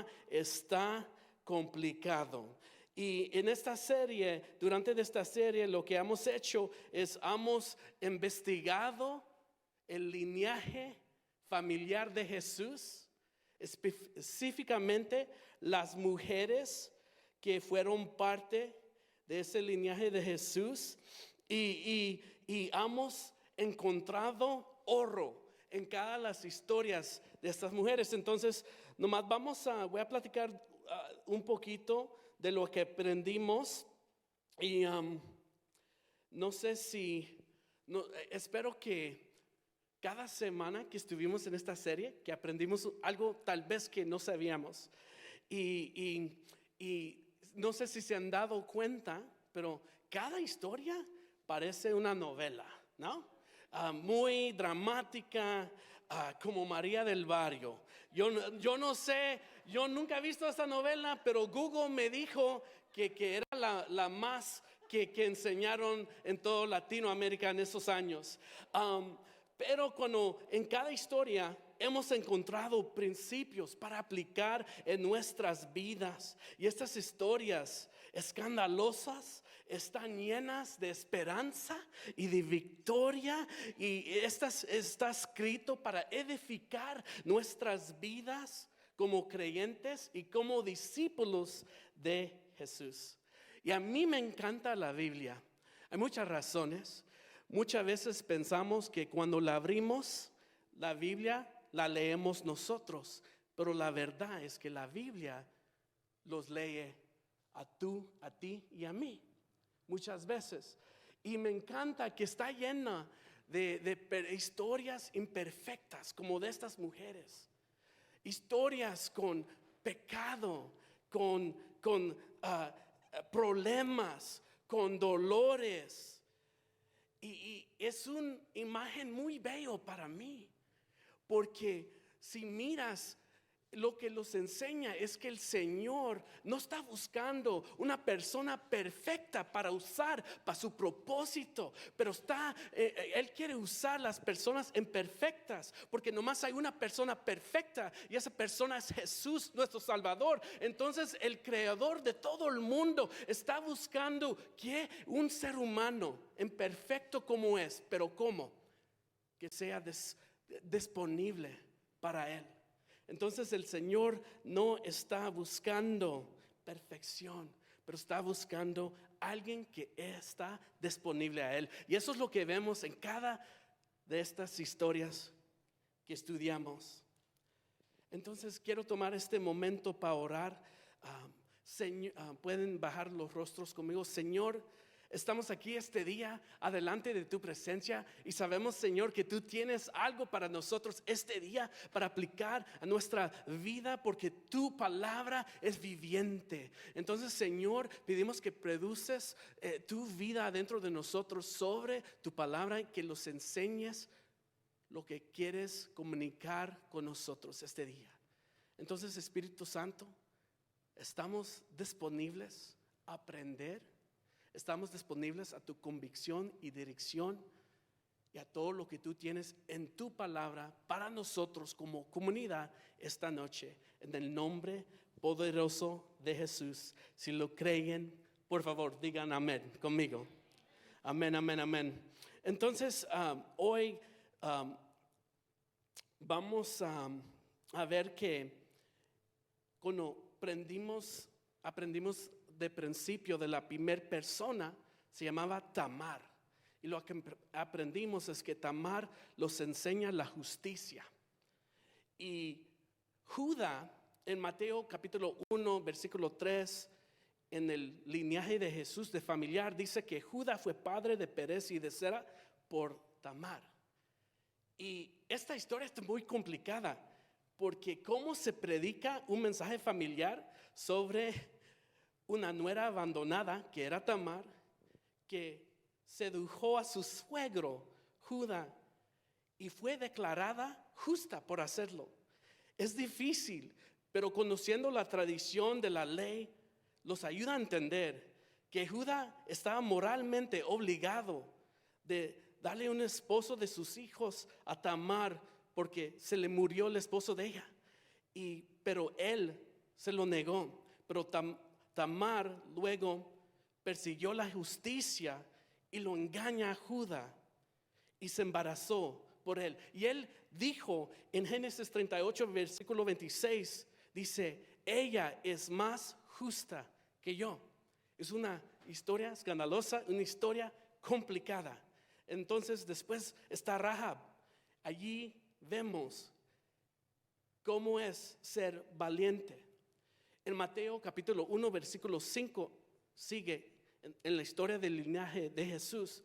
tema está complicado. Y en esta serie, durante esta serie, lo que hemos hecho es hemos investigado el linaje familiar de Jesús, específicamente las mujeres que fueron parte de ese linaje de Jesús, y hemos encontrado oro en cada las historias de estas mujeres. Entonces, nomás voy a platicar un poquito de lo que aprendimos, y no sé si, espero que cada semana que estuvimos en esta serie, que aprendimos algo tal vez que no sabíamos. Y no sé si se han dado cuenta, pero cada historia parece una novela, ¿no? Muy dramática, como María del Barrio. Yo no sé, yo nunca he visto esta novela, pero Google me dijo que era la más que enseñaron en toda Latinoamérica en esos años. Pero cuando en cada historia hemos encontrado principios para aplicar en nuestras vidas, y estas historias escandalosas están llenas de esperanza y de victoria, y está escrito para edificar nuestras vidas como creyentes y como discípulos de Jesús. Y a mí me encanta la Biblia. Hay muchas razones. Muchas veces pensamos que cuando la abrimos, la Biblia la leemos nosotros, pero la verdad es que la Biblia los lee a ti y a mí, muchas veces. Y me encanta que está llena de historias imperfectas, como de estas mujeres. Historias con pecado, con problemas, con dolores. Y es una imagen muy bello para mí, porque si miras, lo que nos enseña es que el Señor no está buscando una persona perfecta para usar para su propósito, pero Él quiere usar las personas imperfectas, porque nomás hay una persona perfecta, y esa persona es Jesús, nuestro Salvador. Entonces el Creador de todo el mundo está buscando que un ser humano imperfecto como es, pero ¿cómo? Que sea disponible para Él. Entonces el Señor no está buscando perfección, pero está buscando alguien que está disponible a Él. Y eso es lo que vemos en cada de estas historias que estudiamos. Entonces quiero tomar este momento para orar. Pueden bajar los rostros conmigo. Señor, estamos aquí este día adelante de tu presencia, y sabemos, Señor, que tú tienes algo para nosotros este día para aplicar a nuestra vida, porque tu palabra es viviente. Entonces, Señor, pedimos que produces tu vida dentro de nosotros sobre tu palabra, y que los enseñes lo que quieres comunicar con nosotros este día. Entonces, Espíritu Santo, estamos disponibles a aprender. Estamos disponibles a tu convicción y dirección, y a todo lo que tú tienes en tu palabra para nosotros como comunidad esta noche. En el nombre poderoso de Jesús. Si lo creen, por favor, digan amén conmigo. Amén, amén, amén. Entonces, hoy vamos a ver que cuando aprendimos de principio de la primera persona, se llamaba Tamar. Y lo que aprendimos es que Tamar los enseña la justicia. Y Judá, en Mateo capítulo 1, versículo 3, en el linaje de Jesús de familiar, dice que Judá fue padre de Perez y de Zera por Tamar. Y esta historia está muy complicada, porque cómo se predica un mensaje familiar sobre una nuera abandonada, que era Tamar, que sedujo a su suegro Judá y fue declarada justa por hacerlo. Es difícil, pero conociendo la tradición de la ley, los ayuda a entender que Judá estaba moralmente obligado de darle un esposo de sus hijos a Tamar, porque se le murió el esposo de ella. Pero él se lo negó, pero Tamar luego persiguió la justicia y lo engaña a Judá y se embarazó por él. Y él dijo en Génesis 38, versículo 26, dice, ella es más justa que yo. Es una historia escandalosa, una historia complicada. Entonces después está Rahab. Allí vemos cómo es ser valiente. En Mateo capítulo 1, versículo 5, sigue en la historia del linaje de Jesús,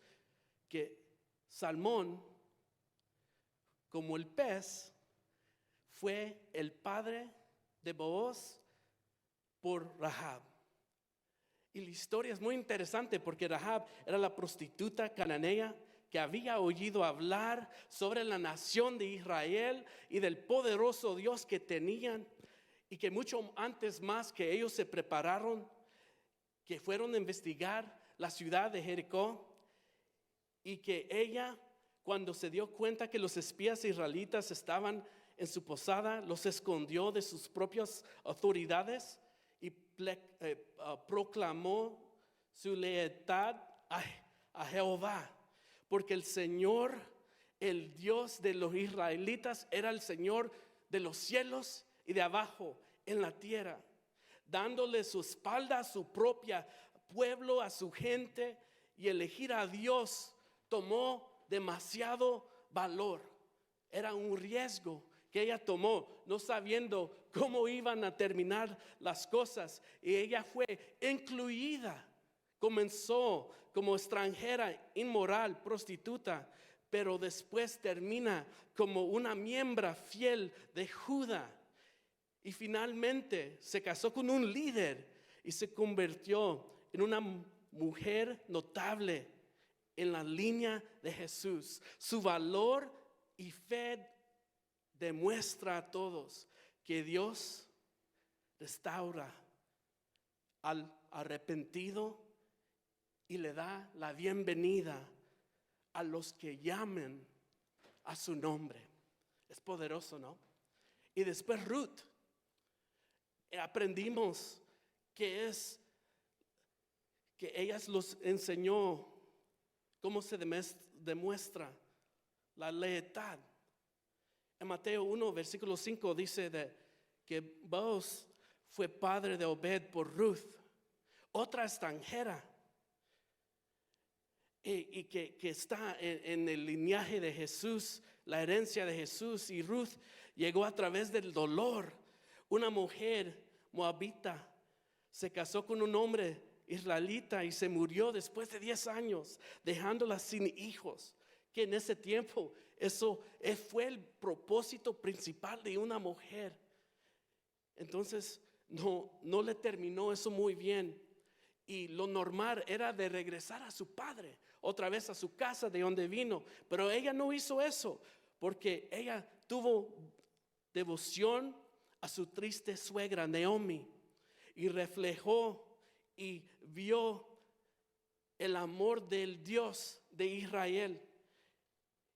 que Salmón, como el pez, fue el padre de Booz por Rahab. Y la historia es muy interesante porque Rahab era la prostituta cananea que había oído hablar sobre la nación de Israel y del poderoso Dios que tenían, y que mucho antes más que ellos se prepararon, que fueron a investigar la ciudad de Jericó, y que ella, cuando se dio cuenta que los espías israelitas estaban en su posada, los escondió de sus propias autoridades y proclamó su lealtad a Jehová, porque el Señor, el Dios de los israelitas, era el Señor de los cielos y de abajo en la tierra, dándole su espalda a su propio pueblo, a su gente. Y elegir a Dios tomó demasiado valor. Era un riesgo que ella tomó, no sabiendo cómo iban a terminar las cosas, y ella fue incluida. Comenzó como extranjera, inmoral, prostituta, pero después termina como una miembro fiel de Judá, y finalmente se casó con un líder y se convirtió en una mujer notable en la línea de Jesús. Su valor y fe demuestra a todos que Dios restaura al arrepentido y le da la bienvenida a los que llamen a su nombre. Es poderoso, ¿no? Y después Ruth. Aprendimos que ella los enseñó cómo se demuestra la lealtad. En Mateo 1, versículo 5 dice que Booz fue padre de Obed por Ruth, otra extranjera, y que está en el linaje de Jesús, la herencia de Jesús. Y Ruth llegó a través del dolor. Una mujer moabita se casó con un hombre israelita y se murió después de 10 años, dejándola sin hijos. Que en ese tiempo eso fue el propósito principal de una mujer. Entonces no le terminó eso muy bien, y lo normal era de regresar a su padre, otra vez a su casa de donde vino. Pero ella no hizo eso, porque ella tuvo devoción a su triste suegra Naomi, y reflejó y vio el amor del Dios de Israel,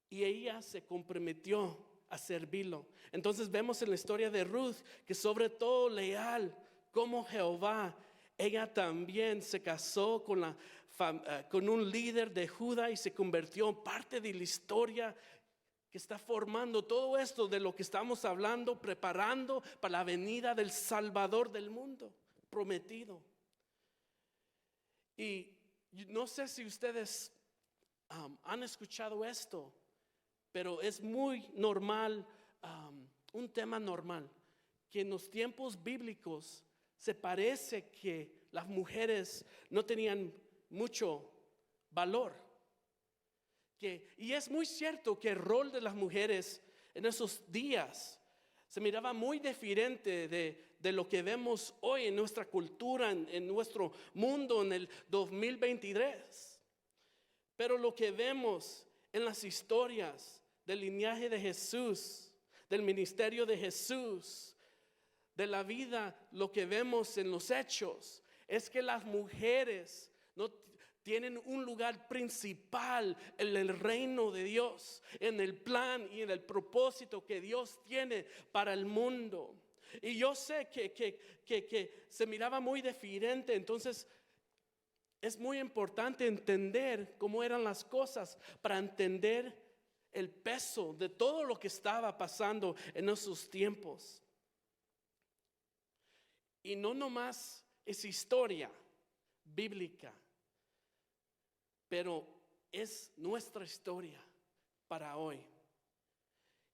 y ella se comprometió a servirlo. Entonces vemos en la historia de Ruth que, sobre todo leal como Jehová, ella también se casó con un líder de Judá y se convirtió en parte de la historia que está formando todo esto de lo que estamos hablando, preparando para la venida del Salvador del mundo prometido. Y no sé si ustedes han escuchado esto, pero es muy normal, un tema normal, que en los tiempos bíblicos se parece que las mujeres no tenían mucho valor. Y es muy cierto que el rol de las mujeres en esos días se miraba muy diferente de lo que vemos hoy en nuestra cultura, en nuestro mundo en el 2023. Pero lo que vemos en las historias del linaje de Jesús, del ministerio de Jesús, de la vida, lo que vemos en los hechos, es que las mujeres no tienen un lugar principal en el reino de Dios, en el plan y en el propósito que Dios tiene para el mundo. Y yo sé que se miraba muy diferente, entonces es muy importante entender cómo eran las cosas para entender el peso de todo lo que estaba pasando en esos tiempos. Y no nomás es historia bíblica, pero es nuestra historia para hoy.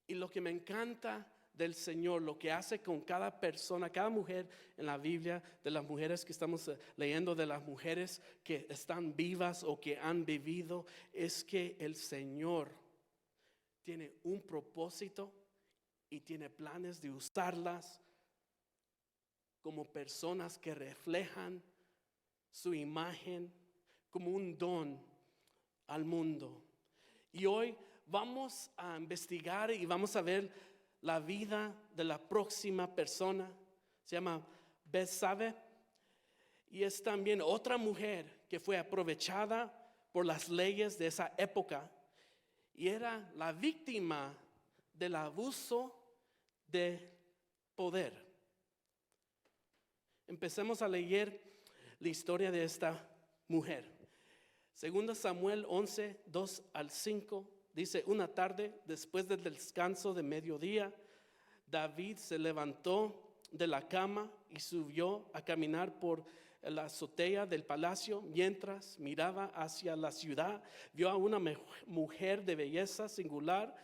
Y lo que me encanta del Señor, lo que hace con cada persona, cada mujer en la Biblia, de las mujeres que estamos leyendo, de las mujeres que están vivas o que han vivido, es que el Señor tiene un propósito y tiene planes de usarlas como personas que reflejan su imagen como un don al mundo. Y hoy vamos a investigar y vamos a ver la vida de la próxima persona. Se llama Betsabé y es también otra mujer que fue aprovechada por las leyes de esa época y era la víctima del abuso de poder. Empecemos a leer la historia de esta mujer. Segundo Samuel 11, 2 al 5, dice: una tarde, después del descanso de mediodía, David se levantó de la cama y subió a caminar por la azotea del palacio. Mientras miraba hacia la ciudad, vio a una mujer de belleza singular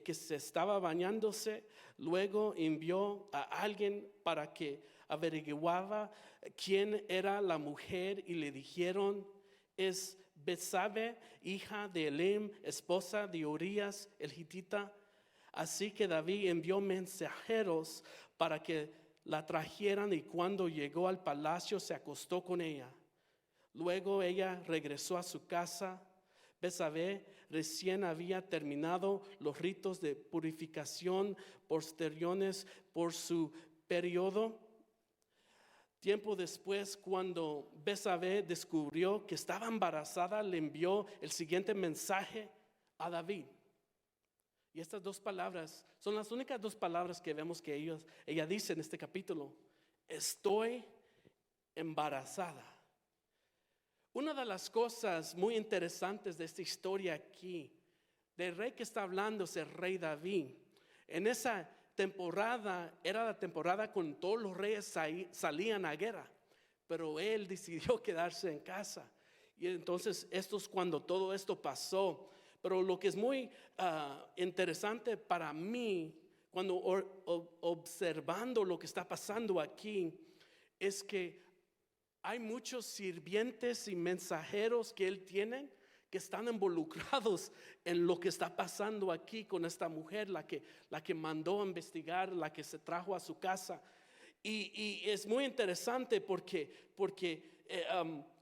que se estaba bañándose. Luego envió a alguien para que averiguaba quién era la mujer y le dijeron: es Betsabé, hija de Elim, esposa de Urías el Hitita. Así que David envió mensajeros para que la trajeran y cuando llegó al palacio se acostó con ella. Luego ella regresó a su casa. Betsabé recién había terminado los ritos de purificación posteriores por su periodo. Tiempo después, cuando Betsabé descubrió que estaba embarazada, le envió el siguiente mensaje a David. Y estas dos palabras son las únicas dos palabras que vemos que ella dice en este capítulo: estoy embarazada. Una de las cosas muy interesantes de esta historia aquí, del rey que está hablando es el rey David. En esa temporada era la temporada cuando todos los reyes salían a guerra, pero él decidió quedarse en casa. Y entonces esto es cuando todo esto pasó. Pero lo que es muy interesante para mí, cuando observando lo que está pasando aquí, es que hay muchos sirvientes y mensajeros que él tiene que están involucrados en lo que está pasando aquí con esta mujer, la que mandó a investigar, la que se trajo a su casa. Y es muy interesante porque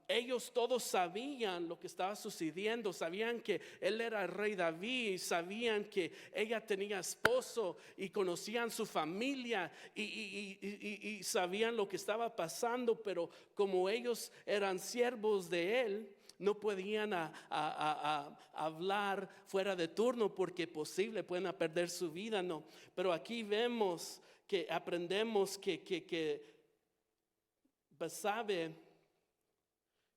ellos todos sabían lo que estaba sucediendo, sabían que él era el rey David, sabían que ella tenía esposo y conocían su familia y sabían lo que estaba pasando, pero como ellos eran siervos de él, no podían hablar fuera de turno porque posible pueden perder su vida, no. Pero aquí vemos que aprendemos que Betsabé,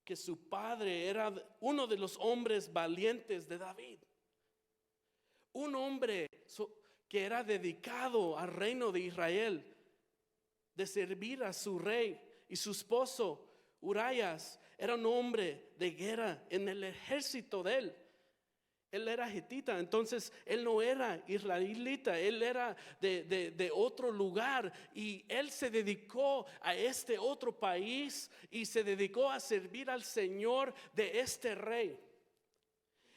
que su padre era uno de los hombres valientes de David, un hombre que era dedicado al reino de Israel, de servir a su rey, y su esposo Urías era un hombre de guerra en el ejército de él. Él era hitita, entonces él no era israelita, él era de otro lugar y él se dedicó a este otro país y se dedicó a servir al Señor de este rey.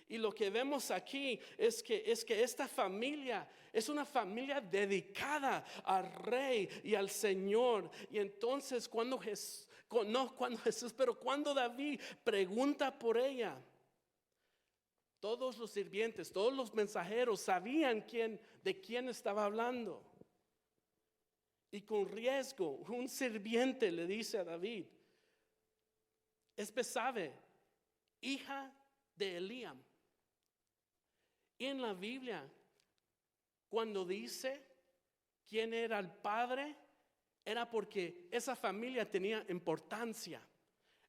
Y lo que vemos aquí es que esta familia es una familia dedicada al rey y al Señor. Y entonces cuando David pregunta por ella, todos los sirvientes, todos los mensajeros sabían de quién estaba hablando. Y con riesgo, un sirviente le dice a David: es Betsabé, hija de Eliam. Y en la Biblia, cuando dice quién era el padre era porque esa familia tenía importancia.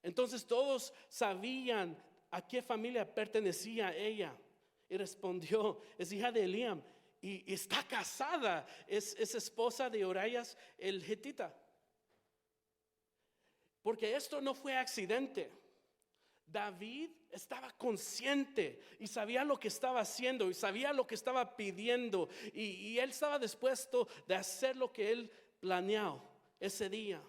Entonces todos sabían a qué familia pertenecía ella. Y respondió, es hija de Eliam y está casada, es esposa de Urias el Getita. Porque esto no fue accidente. David estaba consciente y sabía lo que estaba haciendo y sabía lo que estaba pidiendo y él estaba dispuesto de hacer lo que él planeó ese día.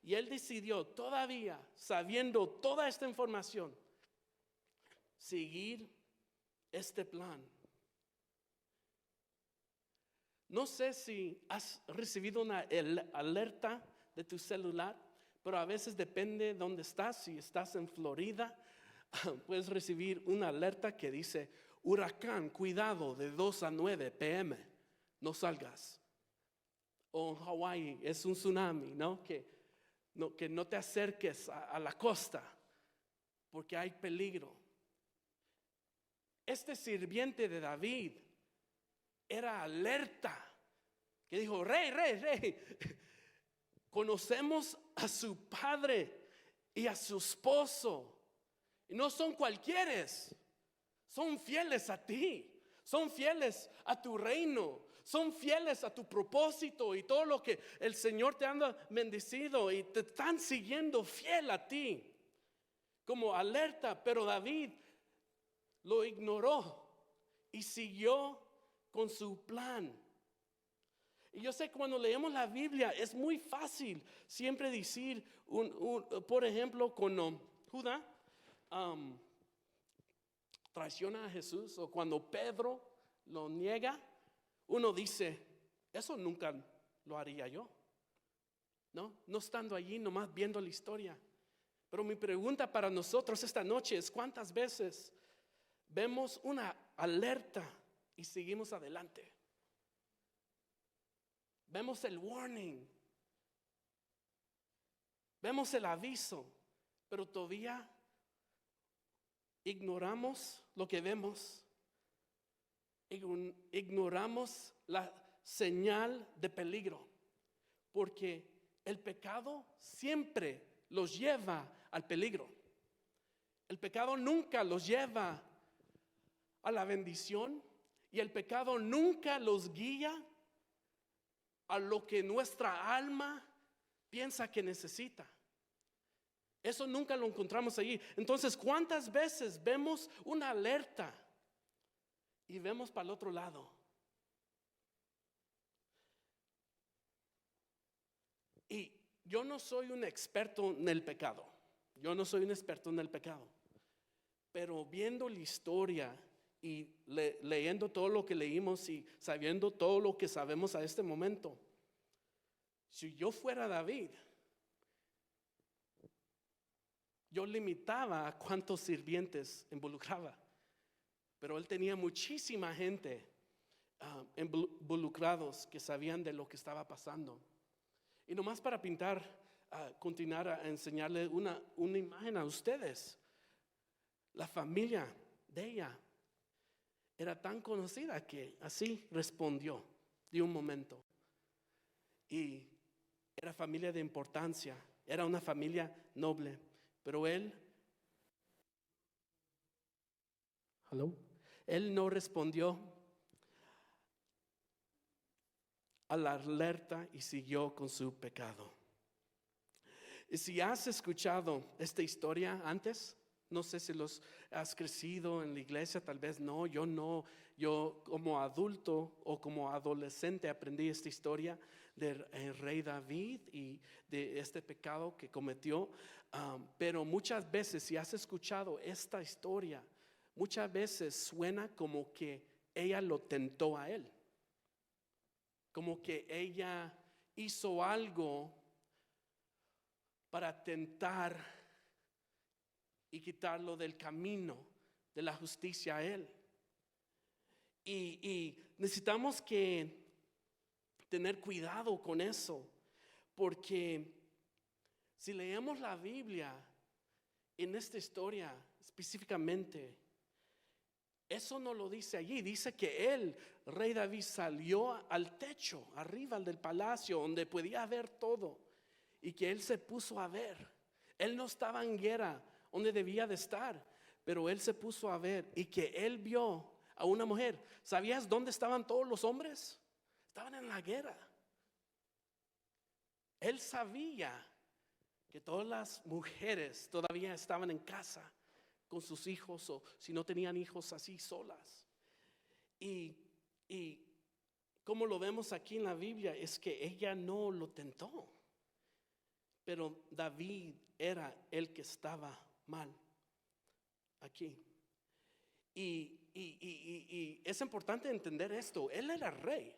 Y él decidió, todavía sabiendo toda esta información, seguir este plan. No sé si has recibido una alerta de tu celular, pero a veces depende de dónde estás. Si estás en Florida, puedes recibir una alerta que dice, huracán, cuidado, de 2 a 9 p.m., no salgas. O en Hawái es un tsunami, ¿no? Que no te acerques a la costa, porque hay peligro. Este sirviente de David era alerta, que dijo, rey, conocemos a su padre y a su esposo, y no son cualquieres, son fieles a ti, son fieles a tu reino, son fieles a tu propósito y todo lo que el Señor te ha bendecido y te están siguiendo fiel a ti, como alerta. Pero David lo ignoró y siguió con su plan. Y yo sé que cuando leemos la Biblia es muy fácil siempre decir, por ejemplo, cuando Judá traiciona a Jesús, o cuando Pedro lo niega, uno dice, eso nunca lo haría yo. No estando allí, nomás viendo la historia. Pero mi pregunta para nosotros esta noche es, ¿cuántas veces vemos una alerta y seguimos adelante? Vemos el warning, vemos el aviso, pero todavía ignoramos lo que vemos, ignoramos la señal de peligro, porque el pecado siempre los lleva al peligro. El pecado nunca los lleva a la bendición y el pecado nunca los guía a lo que nuestra alma piensa que necesita. Eso nunca lo encontramos allí. Entonces, ¿cuántas veces vemos una alerta y vemos para el otro lado? Y yo no soy un experto en el pecado. Pero viendo la historia y leyendo todo lo que leímos y sabiendo todo lo que sabemos a este momento, si yo fuera David, yo limitaba a cuántos sirvientes involucraba, pero él tenía muchísima gente involucrados que sabían de lo que estaba pasando. Y nomás para continuar a enseñarle una imagen a ustedes, la familia de ella era tan conocida que así respondió de un momento. Y era familia de importancia, era una familia noble, pero él no respondió a la alerta y siguió con su pecado. Y si has escuchado esta historia antes, no sé si los has crecido en la iglesia, tal vez no, yo como adulto o como adolescente aprendí esta historia del rey David y de este pecado que cometió, pero muchas veces si has escuchado esta historia, muchas veces suena como que ella lo tentó a él, como que ella hizo algo para tentar y quitarlo del camino de la justicia a él. Y necesitamos que tener cuidado con eso, porque si leemos la Biblia en esta historia específicamente, Eso no lo dice allí. Dice que él, rey David, salió al techo, arriba del palacio, donde podía ver todo. Y que él se puso a ver. Él no estaba en guerra, donde debía de estar. Pero él se puso a ver y que él vio a una mujer. ¿Sabías dónde estaban todos los hombres? Estaban en la guerra. Él sabía que todas las mujeres todavía estaban en casa con sus hijos, o si no tenían hijos, así solas. Y como lo vemos aquí en la Biblia, es que ella no lo tentó, pero David era el que estaba mal aquí. Y es importante entender esto. Él era rey.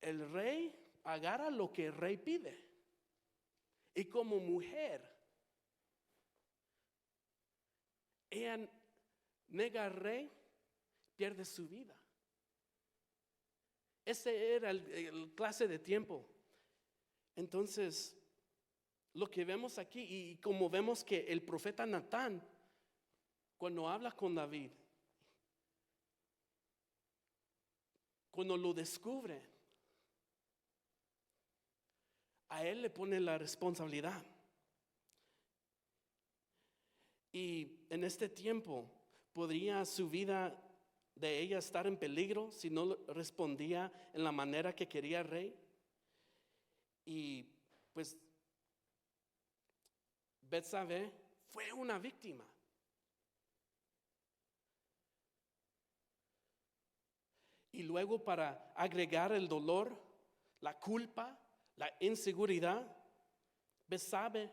El rey agarra lo que el rey pide. Y como mujer, ella nega al rey, pierde su vida. Ese era el clase de tiempo. Entonces, lo que vemos aquí, y como vemos que el profeta Natán, cuando habla con David, cuando lo descubre, a él le pone la responsabilidad. Y en este tiempo, podría su vida de ella estar en peligro si no respondía en la manera que quería el rey. Y pues Betsabé fue una víctima. Y luego, para agregar el dolor, la culpa, la inseguridad, Betsabé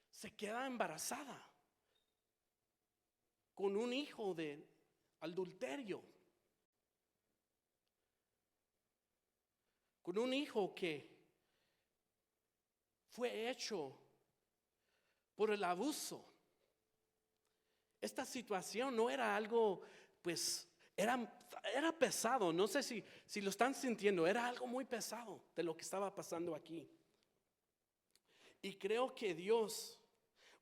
se queda embarazada con un hijo de adulterio, con un hijo que fue hecho por el abuso. Esta situación no era algo, pues, era pesado. No sé si lo están sintiendo. Era algo muy pesado de lo que estaba pasando aquí. Y creo que Dios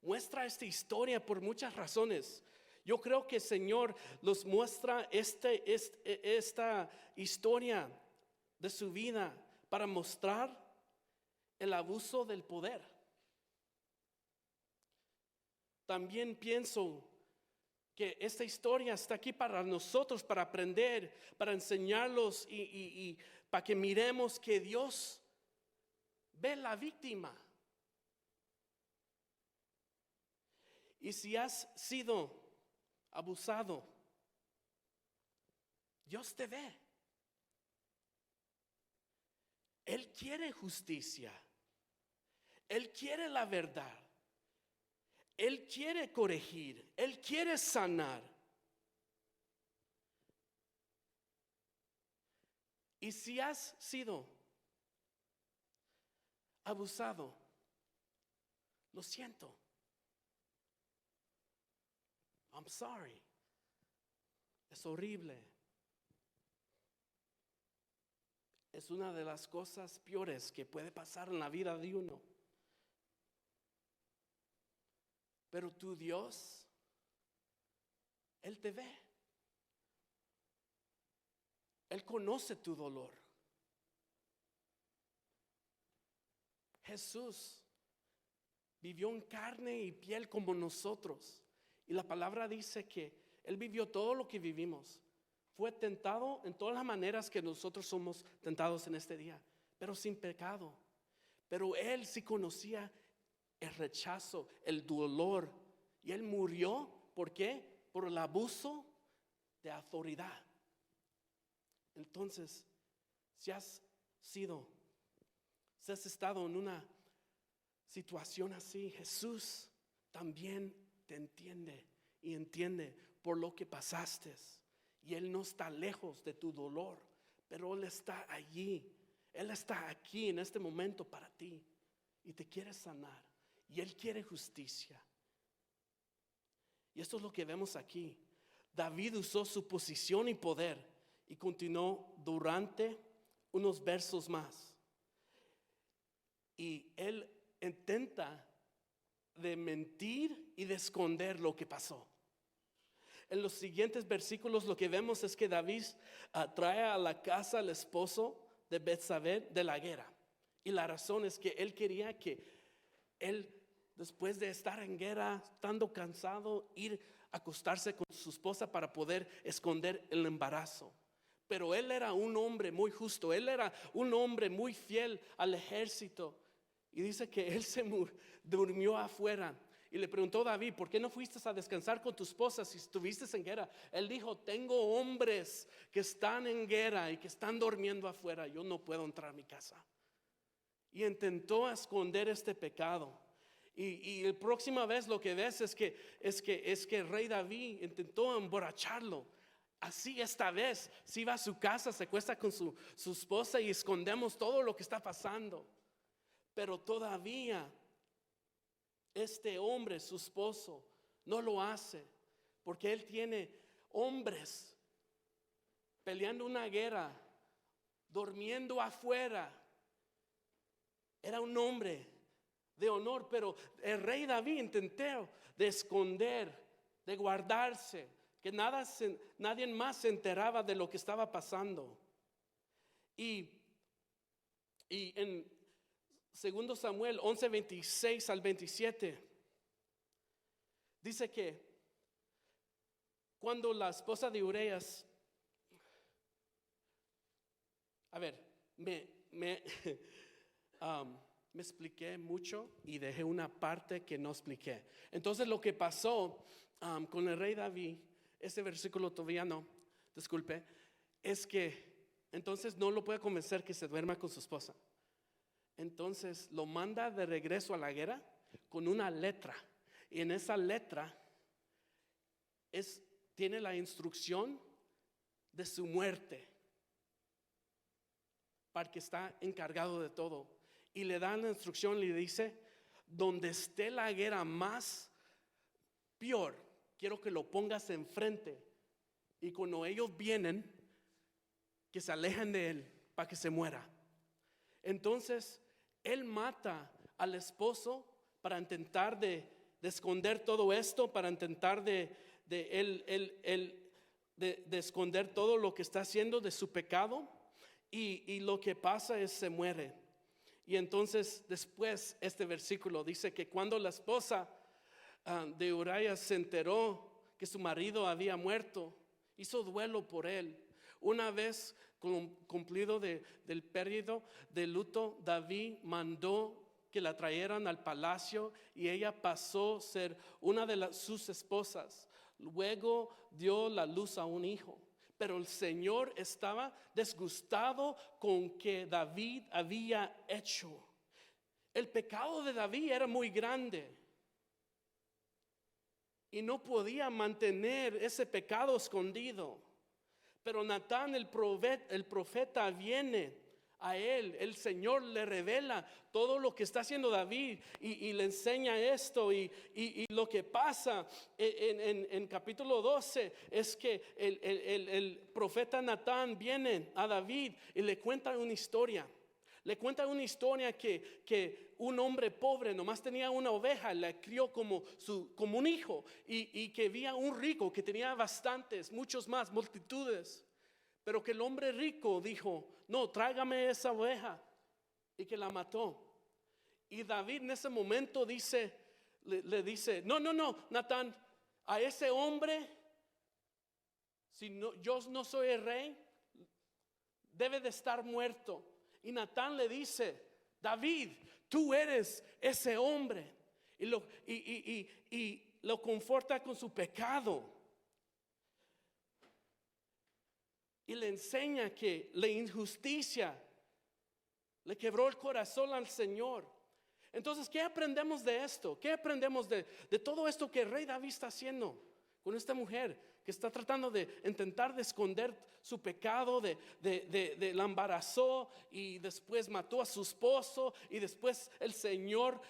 muestra esta historia por muchas razones. Yo creo que el Señor nos muestra esta historia de su vida para mostrar el abuso del poder. También pienso que esta historia está aquí para nosotros, para aprender, para enseñarlos y para que miremos que Dios ve la víctima. Y si has sido abusado, Dios te ve. Él quiere justicia. Él quiere la verdad. Él quiere corregir. Él quiere sanar. Y si has sido abusado, lo siento. I'm sorry. Es horrible. Es una de las cosas peores que puede pasar en la vida de uno. Pero tu Dios, Él te ve. Él conoce tu dolor. Jesús vivió en carne y piel como nosotros. Y la palabra dice que Él vivió todo lo que vivimos. Fue tentado en todas las maneras que nosotros somos tentados en este día, pero sin pecado. Pero Él sí conocía el rechazo, el dolor. Y Él murió, ¿por qué? Por el abuso de autoridad. Entonces, si has estado en una situación así, Jesús también te entiende y entiende por lo que pasaste. Y Él no está lejos de tu dolor, pero Él está allí. Él está aquí en este momento para ti y te quiere sanar. Y Él quiere justicia. Y esto es lo que vemos aquí. David usó su posición y poder y continuó durante unos versos más. Y él intenta de mentir y de esconder lo que pasó. En los siguientes versículos lo que vemos es que David trae a la casa al esposo de Betsabé de la guerra. Y la razón es que él quería que él, después de estar en guerra, estando cansado, ir a acostarse con su esposa para poder esconder el embarazo. Pero él era un hombre muy justo, él era un hombre muy fiel al ejército. Y dice que él se durmió afuera. Y le preguntó a David: ¿por qué no fuiste a descansar con tu esposa si estuviste en guerra? Él dijo: tengo hombres que están en guerra y que están durmiendo afuera, yo no puedo entrar a mi casa. Y intentó esconder este pecado. Y la próxima vez lo que ves es que el rey David intentó emborracharlo. Así esta vez, si va a su casa, se acuesta con su esposa y escondemos todo lo que está pasando. Pero todavía este hombre, su esposo, no lo hace, porque él tiene hombres peleando una guerra, durmiendo afuera. Era un hombre de honor, pero el rey David intentó de esconder, de guardarse, que nadie más se enteraba de lo que estaba pasando. Y en 2 Samuel 11, 26 al 27 dice que cuando la esposa de Urías, me expliqué mucho y dejé una parte que no expliqué. Entonces lo que pasó con el rey David, ese versículo todavía no, disculpe, es que entonces no lo puede convencer que se duerma con su esposa. Entonces lo manda de regreso a la guerra con una letra. Y en esa letra tiene la instrucción de su muerte, para que está encargado de todo. Y le dan la instrucción, le dice: donde esté la guerra más peor, quiero que lo pongas enfrente. Y cuando ellos vienen, que se alejen de él para que se muera. Entonces él mata al esposo para intentar de esconder todo esto, para intentar de esconder todo lo que está haciendo de su pecado. Y lo que pasa es se muere. Y entonces después este versículo dice que cuando la esposa de Urías se enteró que su marido había muerto, hizo duelo por él. Una vez cumplido del periodo de luto, David mandó que la trajeran al palacio y ella pasó a ser una de sus esposas. Luego dio la luz a un hijo. Pero el Señor estaba disgustado con que David había hecho. El pecado de David era muy grande y no podía mantener ese pecado escondido. Pero Natán, el profeta, viene a él. El Señor le revela todo lo que está haciendo David y le enseña esto. Y lo que pasa en capítulo 12 es que el profeta Natán viene a David y le cuenta una historia. Le cuenta una historia que un hombre pobre nomás tenía una oveja, la crió como un hijo, y que había un rico que tenía bastantes, muchos más, multitudes. Pero que el hombre rico dijo: no, tráigame esa oveja, y que la mató. Y David en ese momento le dice: no, Natán, a ese hombre, yo no soy el rey, debe de estar muerto. Y Natán le dice: David, tú eres ese hombre. Y lo conforta con su pecado. Y le enseña que la injusticia le quebró el corazón al Señor. Entonces, ¿qué aprendemos de esto? ¿Qué aprendemos de todo esto que el rey David está haciendo con esta mujer que está tratando de intentar de esconder su pecado, la embarazó y después mató a su esposo, y después el Señor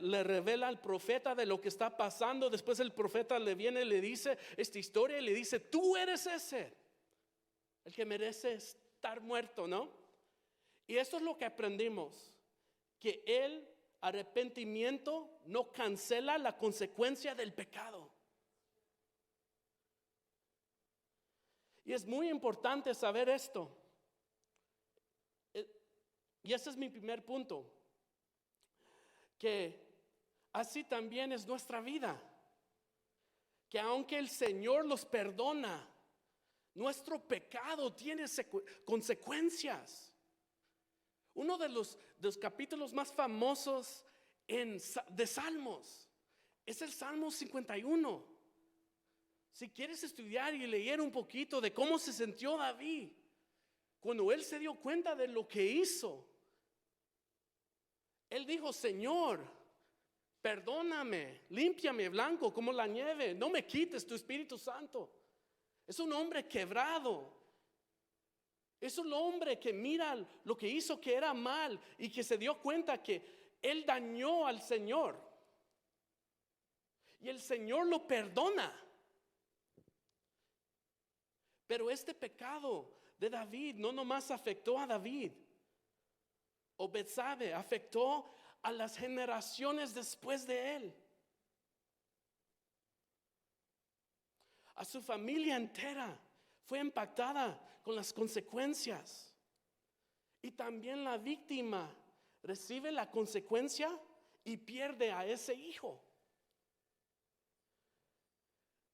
le revela al profeta de lo que está pasando? Después el profeta le viene y le dice esta historia y le dice: tú eres ese, el que merece estar muerto, ¿no? Y esto es lo que aprendimos, que el arrepentimiento no cancela la consecuencia del pecado. Y es muy importante saber esto. Y ese es mi primer punto. Que así también es nuestra vida. Que aunque el Señor los perdona, nuestro pecado tiene consecuencias. Uno de los capítulos más famosos de Salmos es el Salmo 51. Si quieres estudiar y leer un poquito de cómo se sintió David cuando él se dio cuenta de lo que hizo, él dijo: Señor, perdóname, límpiame blanco como la nieve, no me quites tu Espíritu Santo. Es un hombre quebrado. Es un hombre que mira lo que hizo que era mal y que se dio cuenta que él dañó al Señor. Y el Señor lo perdona. Pero este pecado de David no nomás afectó a David o Betsabe, afectó a las generaciones después de él. A su familia entera fue impactada con las consecuencias. Y también la víctima recibe la consecuencia y pierde a ese hijo.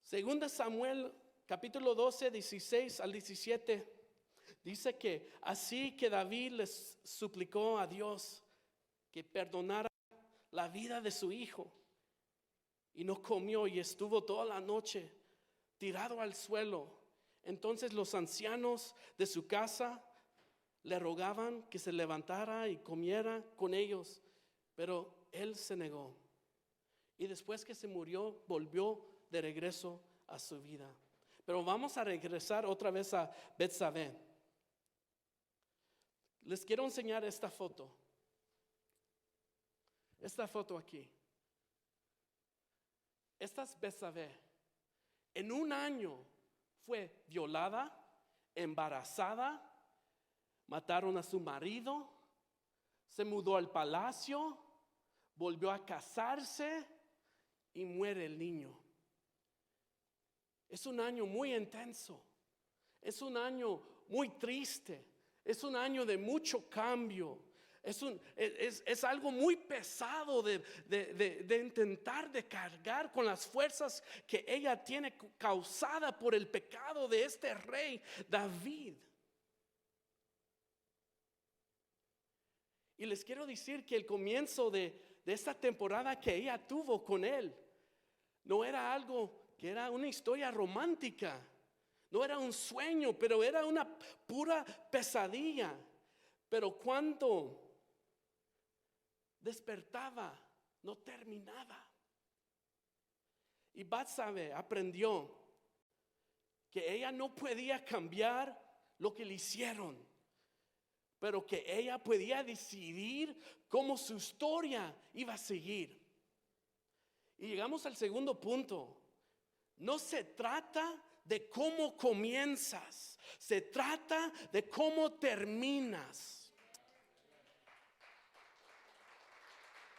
Segunda Samuel capítulo 12, 16 al 17 dice que así que David les suplicó a Dios que perdonara la vida de su hijo, y no comió y estuvo toda la noche tirado al suelo. Entonces los ancianos de su casa le rogaban que se levantara y comiera con ellos, pero él se negó. Y después que se murió, volvió de regreso a su vida. Pero vamos a regresar otra vez a Betsabé. Les quiero enseñar esta foto. Esta foto aquí. Esta es Betsabé. En un año fue violada, embarazada, mataron a su marido, se mudó al palacio, volvió a casarse y muere el niño. Es un año muy intenso, es un año muy triste, es un año de mucho cambio, es algo muy pesado de intentar de cargar con las fuerzas que ella tiene causada por el pecado de este rey David. Y les quiero decir que el comienzo de esta temporada que ella tuvo con él no era algo que era una historia romántica, no era un sueño, pero era una pura pesadilla. Pero cuando despertaba, no terminaba. Y Betsabé aprendió que ella no podía cambiar lo que le hicieron, pero que ella podía decidir cómo su historia iba a seguir. Y llegamos al segundo punto. No se trata de cómo comienzas, se trata de cómo terminas.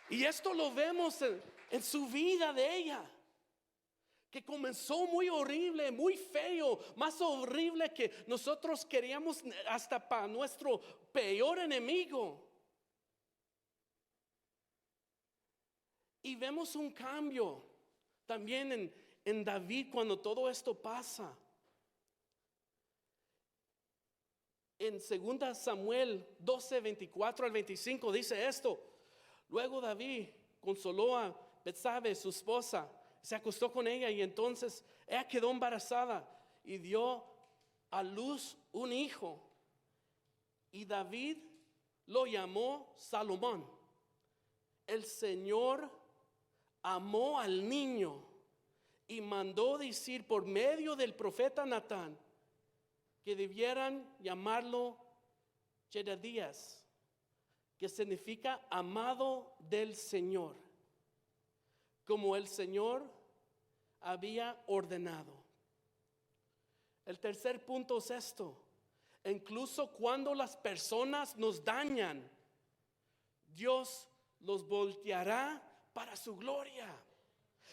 Y esto lo vemos en su vida de ella, que comenzó muy horrible, muy feo, más horrible que nosotros queríamos hasta para nuestro peor enemigo. Y vemos un cambio también en David cuando todo esto pasa. En 2 Samuel 12, 24 al 25 dice esto: luego David consoló a Betsabé, su esposa, se acostó con ella, y entonces ella quedó embarazada y dio a luz un hijo, y David lo llamó Salomón. El Señor amó al niño y mandó decir por medio del profeta Natán que debieran llamarlo Jededías, que significa amado del Señor, como el Señor había ordenado. El tercer punto es esto: incluso cuando las personas nos dañan, Dios los volteará para su gloria.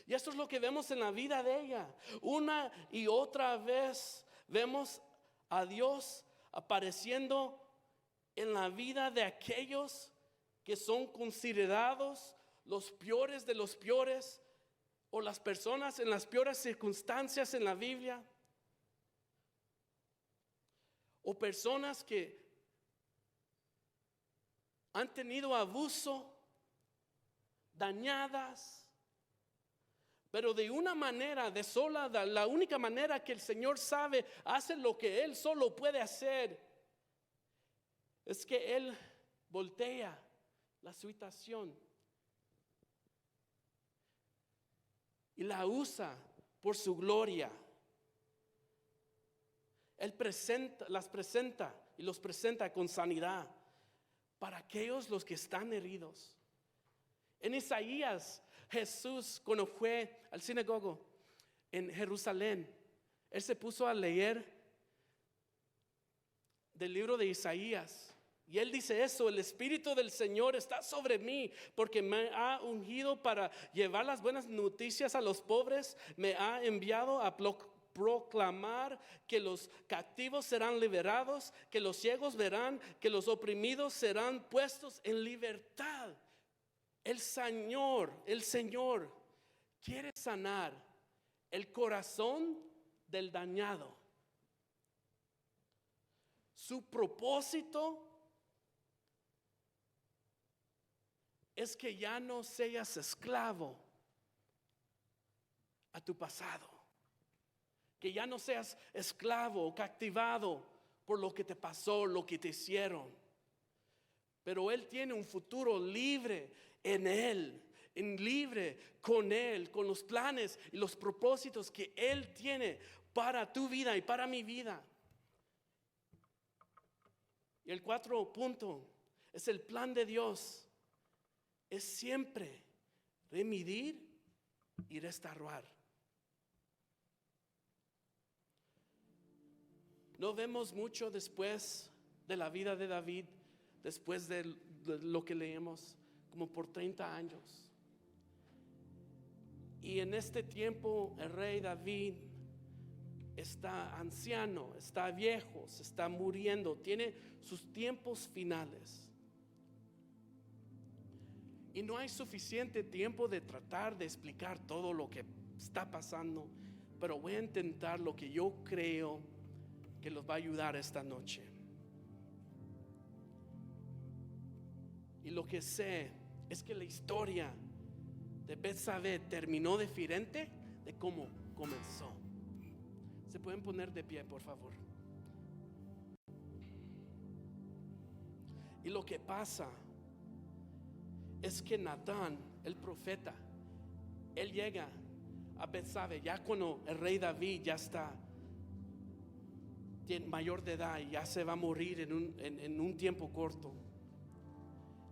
Y esto es lo que vemos en la vida de ella. Una y otra vez vemos a Dios apareciendo en la vida de aquellos que son considerados los peores de los peores, o las personas en las peores circunstancias en la Biblia, o personas que han tenido abuso, dañadas, pero de una manera, la única manera que el Señor sabe, hace lo que Él solo puede hacer, es que Él voltea la situación y la usa por su gloria. Él los presenta con sanidad para aquellos los que están heridos. En Isaías, Jesús, cuando fue al sinagogo en Jerusalén, Él se puso a leer del libro de Isaías. Y Él dice eso: el Espíritu del Señor está sobre mí, porque me ha ungido para llevar las buenas noticias a los pobres. Me ha enviado a proclamar que los cautivos serán liberados, que los ciegos verán, que los oprimidos serán puestos en libertad. El Señor quiere sanar el corazón del dañado. Su propósito es que ya no seas esclavo a tu pasado, que ya no seas esclavo o captivado por lo que te pasó, lo que te hicieron. Pero Él tiene un futuro libre en Él, libre con Él, con los planes y los propósitos que Él tiene para tu vida y para mi vida. Y el 4 punto es el plan de Dios. Es siempre remidir y restaurar. No vemos mucho después de la vida de David, después de lo que leemos, como por 30 años. Y en este tiempo el rey David está anciano, está viejo, se está muriendo, tiene sus tiempos finales. Y no hay suficiente tiempo de tratar de explicar todo lo que está pasando, pero voy a intentar lo que yo creo que los va a ayudar esta noche. Y lo que sé es que la historia de Betsabé terminó diferente de cómo comenzó. ¿Se pueden poner de pie, por favor? Y lo que pasa es que Natán, el profeta, él llega a Betsabé ya cuando el rey David ya está mayor de edad y ya se va a morir en un tiempo corto.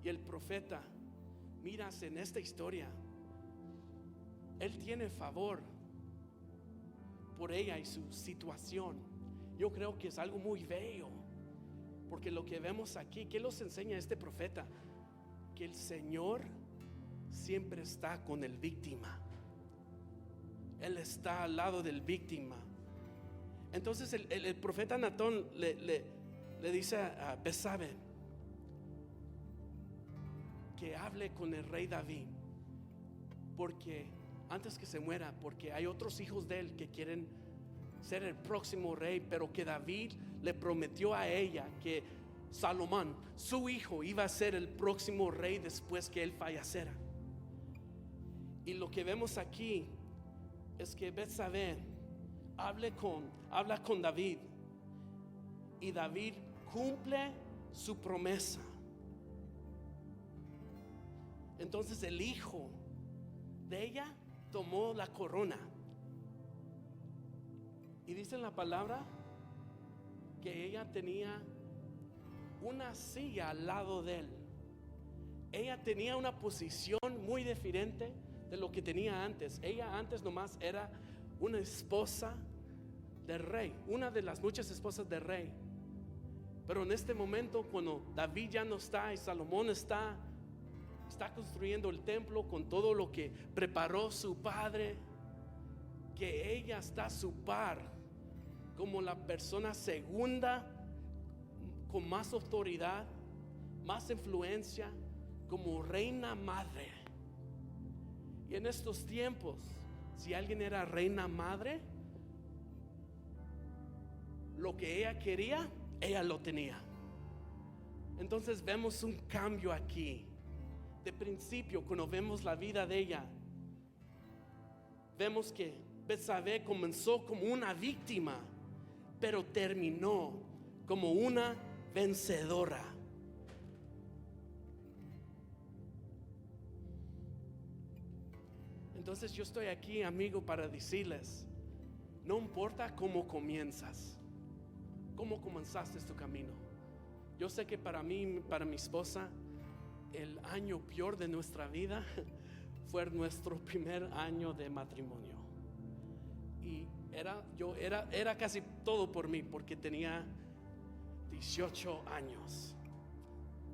Y el profeta, miras en esta historia, él tiene favor por ella y su situación. Yo creo que es algo muy bello, porque lo que vemos aquí, ¿qué nos enseña este profeta? Que el Señor siempre está con el víctima. Él está al lado del víctima. Entonces el profeta Natán le dice a Betsabé que hable con el rey David, porque antes que se muera, porque hay otros hijos de él que quieren ser el próximo rey, pero que David le prometió a ella que Salomón, su hijo, iba a ser el próximo rey después que él falleciera. Y lo que vemos aquí es que Betsabé habla con David, y David cumple su promesa. Entonces el hijo de ella tomó la corona, y dice en la palabra que ella tenía una silla al lado de él. Ella tenía una posición muy diferente de lo que tenía antes. Ella antes nomás era una esposa del rey, una de las muchas esposas del rey. Pero en este momento, cuando David ya no está y Salomón está construyendo el templo con todo lo que preparó su padre, que ella está a su par como la persona segunda con más autoridad, más influencia, como reina madre. Y en estos tiempos, si alguien era reina madre, lo que ella quería, ella lo tenía. Entonces vemos un cambio aquí. De principio, cuando vemos la vida de ella, vemos que Betsabé comenzó como una víctima, pero terminó como una vencedora. Entonces yo estoy aquí, amigo, para decirles, no importa cómo comienzas, cómo comenzaste tu camino. Yo sé que para mí, para mi esposa, el año peor de nuestra vida fue nuestro primer año de matrimonio. Y era casi todo por mí, porque tenía 18 años.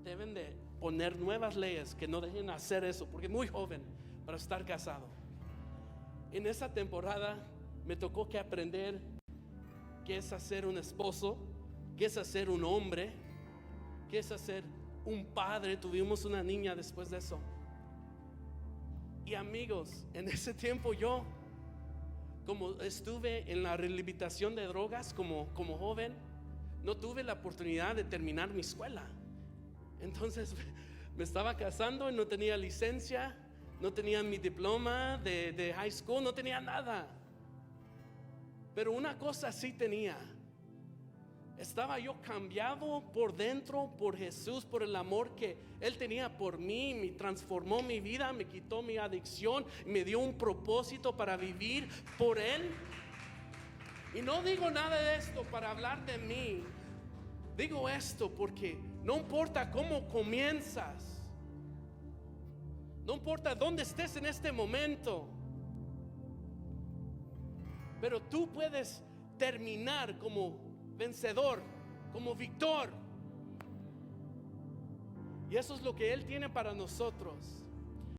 Deben de poner nuevas leyes que no dejen hacer eso, porque es muy joven para estar casado. En esa temporada me tocó que aprender qué es hacer un esposo, qué es hacer un hombre, qué es hacer un padre. Tuvimos una niña después de eso. Y amigos, en ese tiempo yo, como estuve en la rehabilitación de drogas como joven, no tuve la oportunidad de terminar mi escuela. Entonces me estaba casando y no tenía licencia, no tenía mi diploma de high school, no tenía nada. Pero una cosa sí tenía: estaba yo cambiado por dentro por Jesús, por el amor que Él tenía por mí. Me transformó mi vida, me quitó mi adicción, me dio un propósito para vivir por Él. Y no digo nada de esto para hablar de mí. Digo esto porque no importa cómo comienzas, no importa dónde estés en este momento, pero tú puedes terminar como vencedor, como victor. Y eso es lo que Él tiene para nosotros.